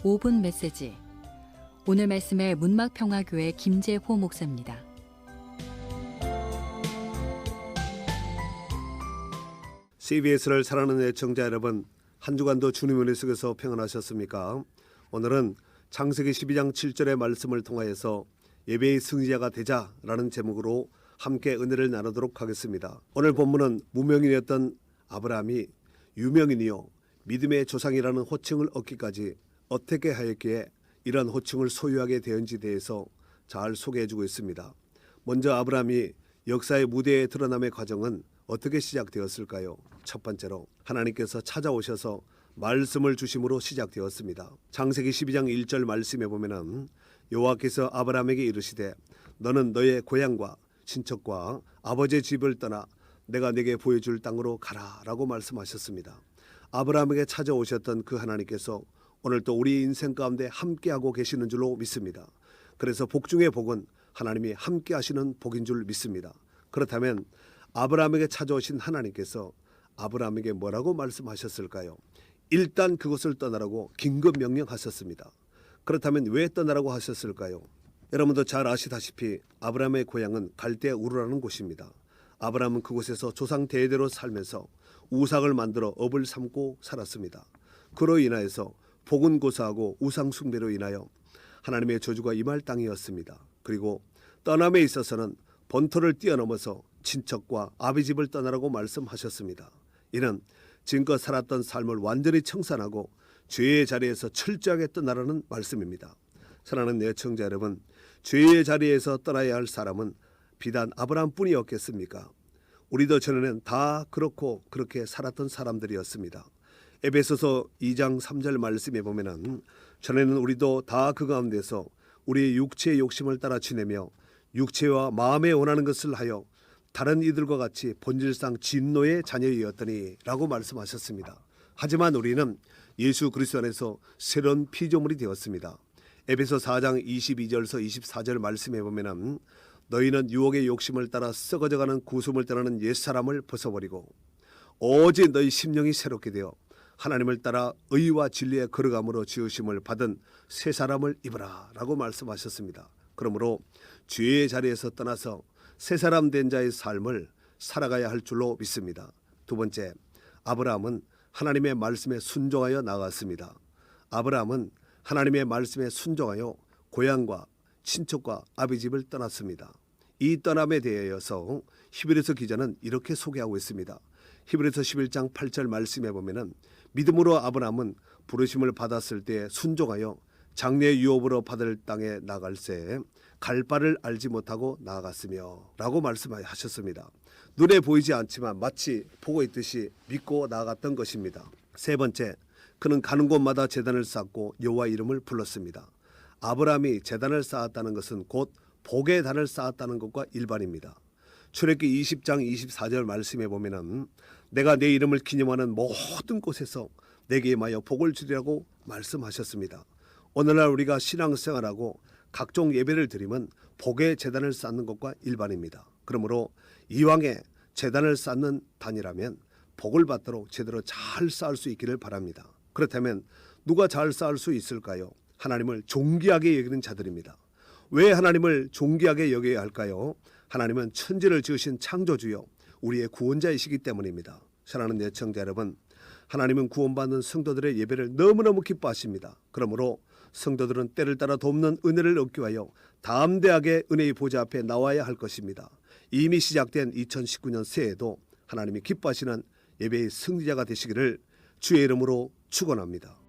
5분 메시지. 오늘 말씀의 문막평화교회 김재호 목사입니다. CBS를 사랑하는 애청자 여러분, 한 주간도 주님 은혜 속에서 평안하셨습니까? 오늘은 창세기 12장 7절의 말씀을 통하여서 예배의 승리자가 되자라는 제목으로 함께 은혜를 나누도록 하겠습니다. 오늘 본문은 무명인이었던 아브라함이 유명인이요 믿음의 조상이라는 호칭을 얻기까지 어떻게 하였기에 이런 호칭을 소유하게 되었는지 대해서 잘 소개해주고 있습니다. 먼저 아브라함이 역사의 무대에 드러남의 과정은 어떻게 시작되었을까요? 첫 번째로 하나님께서 찾아오셔서 말씀을 주심으로 시작되었습니다. 창세기 12장 1절 말씀에 보면은 여호와께서 아브라함에게 이르시되 너는 너의 고향과 친척과 아버지의 집을 떠나 내가 네게 보여줄 땅으로 가라 라고 말씀하셨습니다. 아브라함에게 찾아오셨던 그 하나님께서 오늘 또 우리 인생 가운데 함께하고 계시는 줄로 믿습니다. 그래서 복 중의 복은 하나님이 함께 하시는 복인 줄 믿습니다. 그렇다면 아브라함에게 찾아오신 하나님께서 아브라함에게 뭐라고 말씀하셨을까요? 일단 그것을 떠나라고 긴급 명령하셨습니다. 그렇다면 왜 떠나라고 하셨을까요? 여러분도 잘 아시다시피 아브라함의 고향은 갈대 우르라는 곳입니다. 아브라함은 그곳에서 조상 대대로 살면서 우상을 만들어 업을 삼고 살았습니다. 그로 인하여서 복은 고사하고 우상 숭배로 인하여 하나님의 저주가 임할 땅이었습니다. 그리고 떠남에 있어서는 본토를 뛰어넘어서 친척과 아비집을 떠나라고 말씀하셨습니다. 이는 지금껏 살았던 삶을 완전히 청산하고 죄의 자리에서 철저하게 떠나라는 말씀입니다. 사랑하는 애청자 여러분, 죄의 자리에서 떠나야 할 사람은 비단 아브라함뿐이었겠습니까? 우리도 전에는 다 그렇고 그렇게 살았던 사람들이었습니다. 에베소서 2장 3절 말씀에 보면은 전에는 우리도 다 그 가운데서 우리의 육체의 욕심을 따라 지내며 육체와 마음에 원하는 것을 하여 다른 이들과 같이 본질상 진노의 자녀이었더니 라고 말씀하셨습니다. 하지만 우리는 예수 그리스도 안에서 새로운 피조물이 되었습니다. 에베소 4장 22절에서 24절 말씀에 보면 너희는 유혹의 욕심을 따라 썩어져가는 구속을 떠나는 옛사람을 벗어버리고 오직 너희 심령이 새롭게 되어 하나님을 따라 의와 진리의 거룩함으로 지으심을 받은 새 사람을 입으라 라고 말씀하셨습니다. 그러므로 죄의 자리에서 떠나서 새 사람 된 자의 삶을 살아가야 할 줄로 믿습니다. 두 번째, 아브라함은 하나님의 말씀에 순종하여 나아갔습니다. 아브라함은 하나님의 말씀에 순종하여 고향과 친척과 아비집을 떠났습니다. 이 떠남에 대하여서 히브리서 기자는 이렇게 소개하고 있습니다. 히브리서 11장 8절 말씀에 보면은 믿음으로 아브라함은 부르심을 받았을 때 순종하여 장래 유업으로 받을 땅에 나갈새 갈 바를 알지 못하고 나아갔으며 라고 말씀하셨습니다. 눈에 보이지 않지만 마치 보고 있듯이 믿고 나아갔던 것입니다. 세 번째, 그는 가는 곳마다 제단을 쌓고 여호와 이름을 불렀습니다. 아브라함이 제단을 쌓았다는 것은 곧 복의 단을 쌓았다는 것과 일반입니다. 출애굽기 20장 24절 말씀에 보면은 내가 내 이름을 기념하는 모든 곳에서 내게 임하여 복을 주리라고 말씀하셨습니다. 오늘날 우리가 신앙생활하고 각종 예배를 드리면 복의 제단을 쌓는 것과 일반입니다. 그러므로 이왕에 제단을 쌓는 단이라면 복을 받도록 제대로 잘 쌓을 수 있기를 바랍니다. 그렇다면 누가 잘 쌓을 수 있을까요? 하나님을 존귀하게 여기는 자들입니다. 왜 하나님을 존귀하게 여겨야 할까요? 하나님은 천지를 지으신 창조주요 우리의 구원자이시기 때문입니다. 사랑하는 애청자 여러분, 하나님은 구원받는 성도들의 예배를 너무너무 기뻐하십니다. 그러므로 성도들은 때를 따라 돕는 은혜를 얻기 위하여 담대하게 은혜의 보좌 앞에 나와야 할 것입니다. 이미 시작된 2019년 새해에도 하나님이 기뻐하시는 예배의 승리자가 되시기를 주의 이름으로 축원합니다.